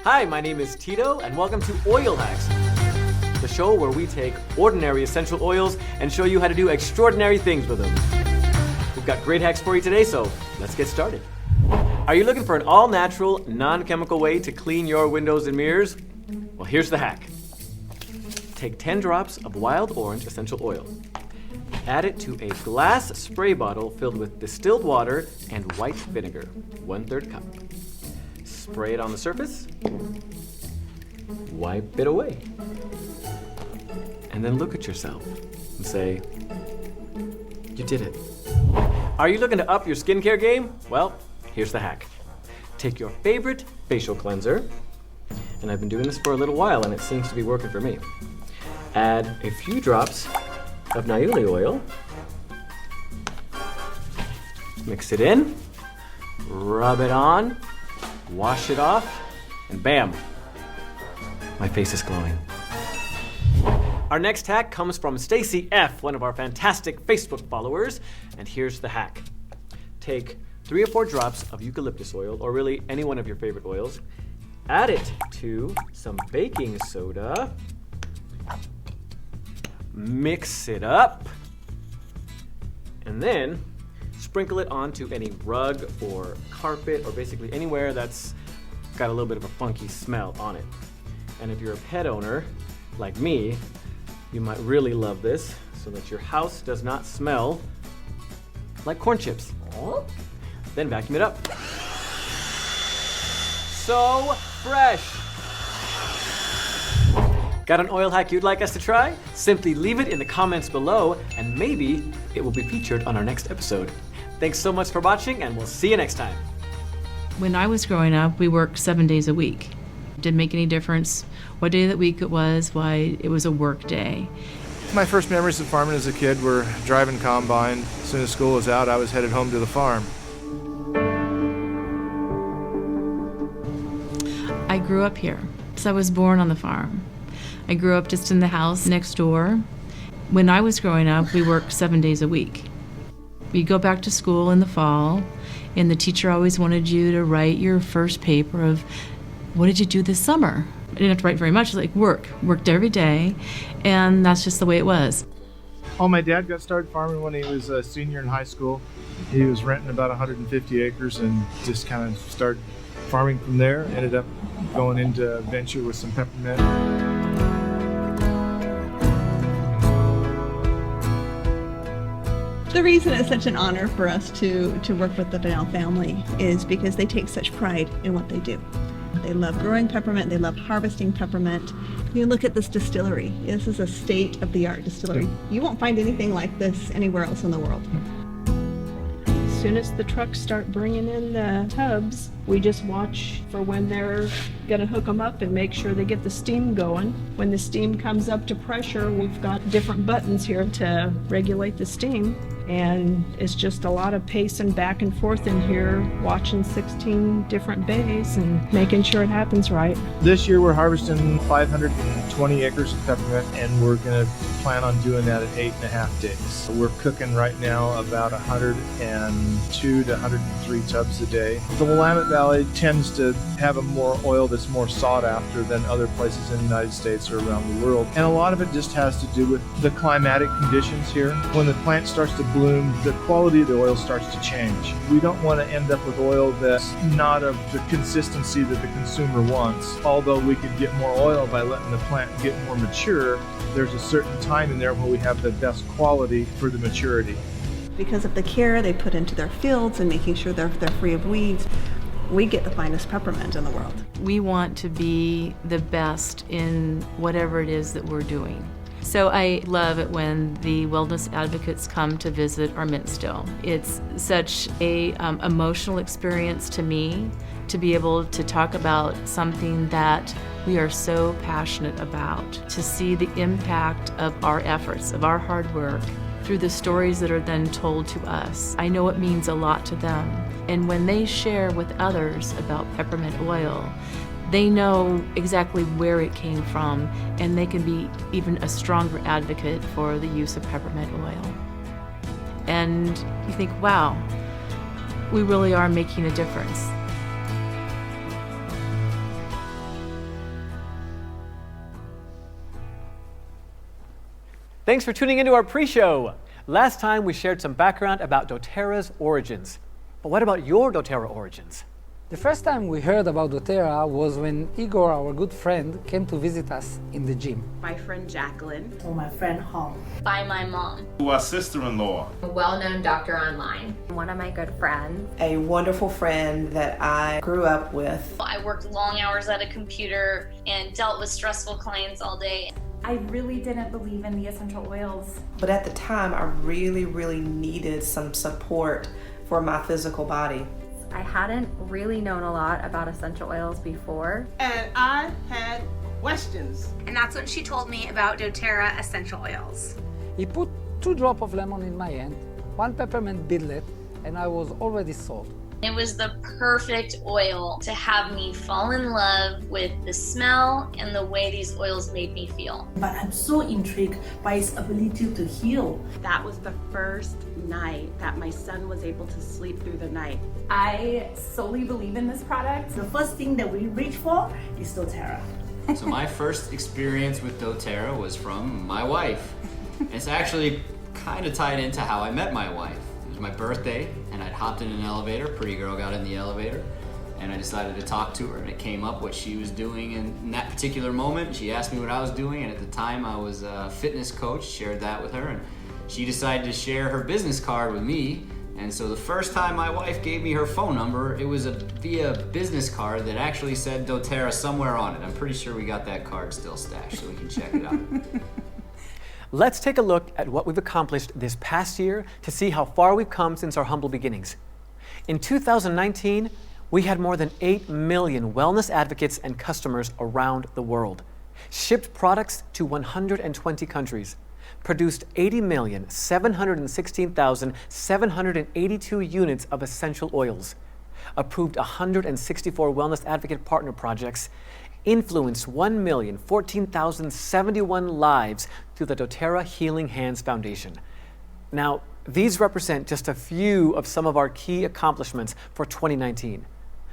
Hi, my name is Tito, and welcome to Oil Hacks, the show where we take ordinary essential oils and show you how to do extraordinary things with them. We've got great hacks for you today, so let's get started. Are you looking for an all-natural, non-chemical way to clean your windows and mirrors? Well, here's the hack. Take 10 drops of wild orange essential oil. Add it to a glass spray bottle filled with distilled water and white vinegar, 1/3 cup. Spray it on the surface, wipe it away, and then look at yourself and say, you did it. Are you looking to up your skincare game? Well, here's the hack. Take your favorite facial cleanser, and I've been doing this for a little while and it seems to be working for me. Add a few drops of Niaouli oil, mix it in, rub it on, wash it off, and bam, my face is glowing. Our next hack comes from Stacy F., one of our fantastic Facebook followers, and here's the hack. Take 3 or 4 drops of eucalyptus oil, or really any one of your favorite oils, add it to some baking soda, mix it up, and then sprinkle it onto any rug or carpet or basically anywhere that's got a little bit of a funky smell on it. And if you're a pet owner like me, you might really love this so that your house does not smell like corn chips. Then vacuum it up. So fresh. Got an oil hack you'd like us to try? Simply leave it in the comments below and maybe it will be featured on our next episode. Thanks so much for watching and we'll see you next time. When I was growing up, we worked 7 days a week. Didn't make any difference what day of the week it was, why it was a work day. My first memories of farming as a kid were driving combine. As soon as school was out, I was headed home to the farm. I grew up here, so I was born on the farm. I grew up just in the house next door. When I was growing up, we worked 7 days a week. We'd go back to school in the fall, and the teacher always wanted you to write your first paper of, what did you do this summer? I didn't have to write very much, like worked every day, and that's just the way it was. Oh, my dad got started farming when he was a senior in high school. He was renting about 150 acres and just kind of started farming from there. Ended up going into venture with some peppermint. The reason it's such an honor for us to work with the Donnell family is because they take such pride in what they do. They love growing peppermint, they love harvesting peppermint. You look at this distillery. This is a state-of-the-art distillery. You won't find anything like this anywhere else in the world. As soon as the trucks start bringing in the tubs, we just watch for when they're gonna hook them up and make sure they get the steam going. When the steam comes up to pressure, we've got different buttons here to regulate the steam. And it's just a lot of pacing back and forth in here, watching 16 different bays and making sure it happens right. This year we're harvesting 520 acres of peppermint, and we're going to plan on doing that in 8.5 days. We're cooking right now about 102 to 103 tubs a day. The Willamette Valley tends to have a more oil that's more sought after than other places in the United States or around the world. And a lot of it just has to do with the climatic conditions here. When the plant starts to bloom, the quality of the oil starts to change. We don't want to end up with oil that's not of the consistency that the consumer wants. Although we could get more oil by letting the plant get more mature, there's a certain time in there where we have the best quality for the maturity. Because of the care they put into their fields and making sure they're free of weeds, we get the finest peppermint in the world. We want to be the best in whatever it is that we're doing. So I love it when the wellness advocates come to visit our mint still. It's such a emotional experience to me to be able to talk about something that we are so passionate about, to see the impact of our efforts, of our hard work, through the stories that are then told to us. I know it means a lot to them. And when they share with others about peppermint oil, they know exactly where it came from, and they can be even a stronger advocate for the use of peppermint oil. And you think, wow, we really are making a difference. Thanks for tuning into our pre-show. Last time we shared some background about doTERRA's origins. But what about your doTERRA origins? The first time we heard about doTERRA was when Igor, our good friend, came to visit us in the gym. My friend Jacqueline. Or my friend Hong. By my mom. To our sister-in-law. A well-known doctor online. One of my good friends. A wonderful friend that I grew up with. I worked long hours at a computer and dealt with stressful clients all day. I really didn't believe in the essential oils. But at the time, I really needed some support for my physical body. I hadn't really known a lot about essential oils before. And I had questions. And that's when she told me about doTERRA essential oils. He put 2 drops of lemon in my hand, 1 peppermint bidlet, and I was already sold. It was the perfect oil to have me fall in love with the smell and the way these oils made me feel. But I'm so intrigued by its ability to heal. That was the first night that my son was able to sleep through the night. I solely believe in this product. The first thing that we reach for is doTERRA. So my first experience with doTERRA was from my wife. It's actually kind of tied into how I met my wife. It was my birthday, and I'd hopped in an elevator. Pretty girl got in the elevator, and I decided to talk to her, and it came up what she was doing in that particular moment. She asked me what I was doing, and at the time I was a fitness coach, shared that with her, and she decided to share her business card with me. And so the first time my wife gave me her phone number, it was via business card that actually said doTERRA somewhere on it. I'm pretty sure we got that card still stashed, so we can check it out. Let's take a look at what we've accomplished this past year to see how far we've come since our humble beginnings. In 2019, we had more than 8 million wellness advocates and customers around the world, shipped products to 120 countries, produced 80,716,782 units of essential oils, approved 164 wellness advocate partner projects, influenced 1,014,071 lives through the doTERRA Healing Hands Foundation. Now, these represent just a few of some of our key accomplishments for 2019.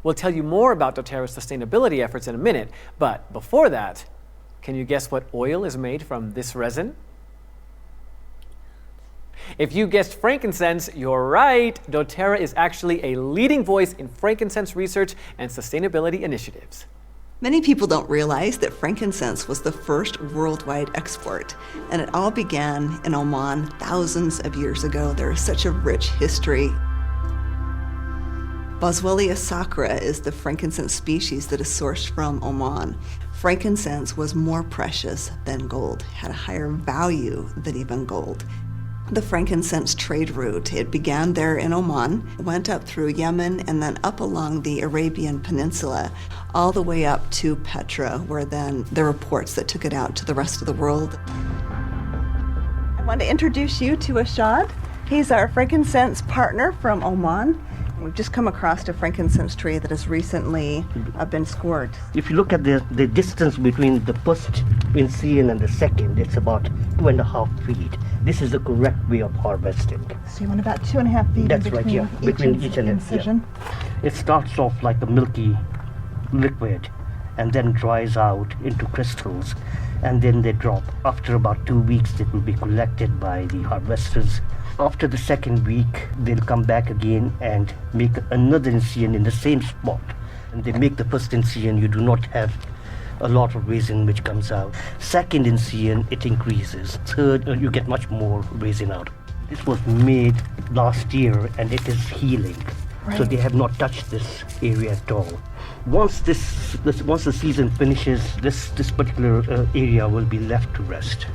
We'll tell you more about doTERRA's sustainability efforts in a minute, but before that, can you guess what oil is made from this resin? If you guessed frankincense, you're right. doTERRA is actually a leading voice in frankincense research and sustainability initiatives. Many people don't realize that frankincense was the first worldwide export, and it all began in Oman thousands of years ago. There is such a rich history. Boswellia sacra is the frankincense species that is sourced from Oman. Frankincense was more precious than gold, had a higher value than even gold. The frankincense trade route, it began there in Oman, went up through Yemen, and then up along the Arabian Peninsula, all the way up to Petra, where then there were ports that took it out to the rest of the world. I want to introduce you to Ashad. He's our frankincense partner from Oman. We've just come across a frankincense tree that has recently been scored. If you look at the distance between the first incision and the second, it's about 2.5 feet. This is the correct way of harvesting. So you want about 2.5 feet That's between, right, yeah. Between each and incision. Yeah. It starts off like a milky liquid and then dries out into crystals, and then they drop. After about 2 weeks, it will be collected by the harvesters. After the second week, they'll come back again and make another incision in the same spot. And they make the first incision, you do not have a lot of resin which comes out. Second incision, it increases. Third, you get much more resin out. This was made last year and it is healing. Right. So they have not touched this area at all. Once the season finishes, this particular area will be left to rest.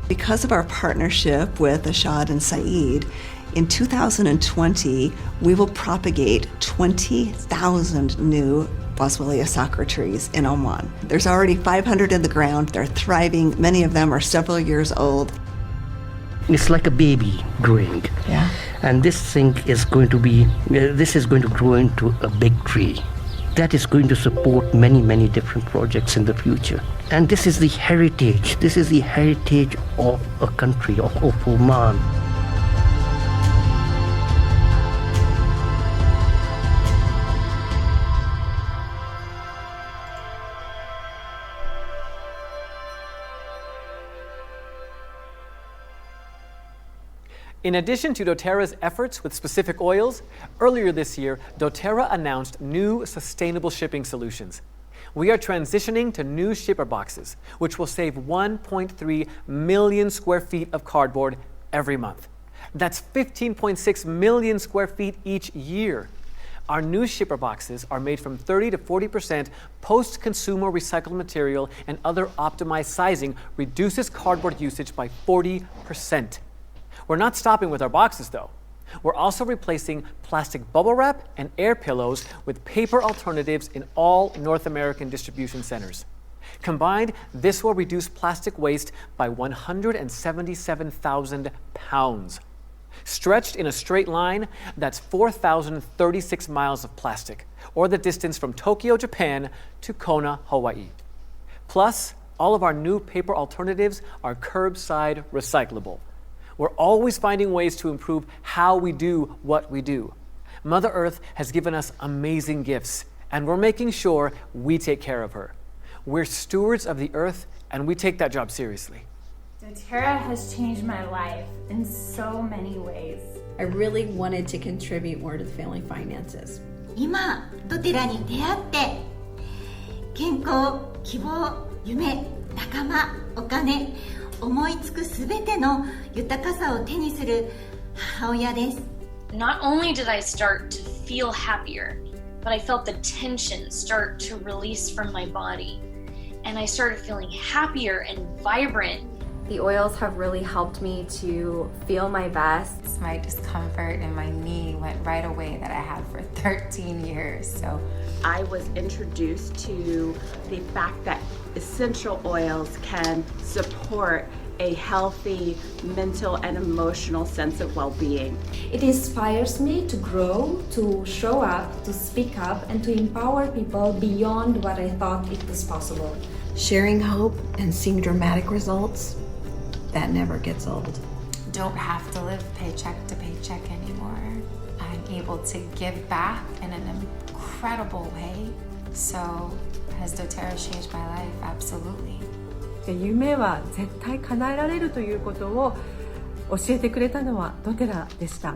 Because of our partnership with Ashad and Saeed, in 2020, we will propagate 20,000 new Boswellia sacra trees in Oman. There's already 500 in the ground. They're thriving. Many of them are several years old. It's like a baby growing. Yeah. And this thing is going to grow into a big tree that is going to support many different projects in the future. And this is the heritage. This is the heritage of a country, of Oman. In addition to doTERRA's efforts with specific oils, earlier this year, doTERRA announced new sustainable shipping solutions. We are transitioning to new shipper boxes, which will save 1.3 million square feet of cardboard every month. That's 15.6 million square feet each year. Our new shipper boxes are made from 30 to 40% post-consumer recycled material, and other optimized sizing reduces cardboard usage by 40%. We're not stopping with our boxes though. We're also replacing plastic bubble wrap and air pillows with paper alternatives in all North American distribution centers. Combined, this will reduce plastic waste by 177,000 pounds. Stretched in a straight line, that's 4,036 miles of plastic, or the distance from Tokyo, Japan to Kona, Hawaii. Plus, all of our new paper alternatives are curbside recyclable. We're always finding ways to improve how we do what we do. Mother Earth has given us amazing gifts, and we're making sure we take care of her. We're stewards of the earth, and we take that job seriously. doTERRA has changed my life in so many ways. I really wanted to contribute more to the family finances. 今、ドテラに出会って、健康、希望、夢、仲間、お金、思いつくすべての豊かさを手にする母親です。Not only did I start to feel happier, but I felt the tension start to release from my body. And I started feeling happier and vibrant. The oils have really helped me to feel my best. My discomfort in my knee went right away that I had for 13 years. So I was introduced to the fact that essential oils can support a healthy mental and emotional sense of well-being. It inspires me to grow, to show up, to speak up, and to empower people beyond what I thought it was possible. Sharing hope and seeing dramatic results, that never gets old. Don't have to live paycheck to paycheck anymore. I'm able to give back in an incredible way. So has doTERRA changed my life? Absolutely. 夢は絶対叶えられるということを教えてくれたのはドテラでした。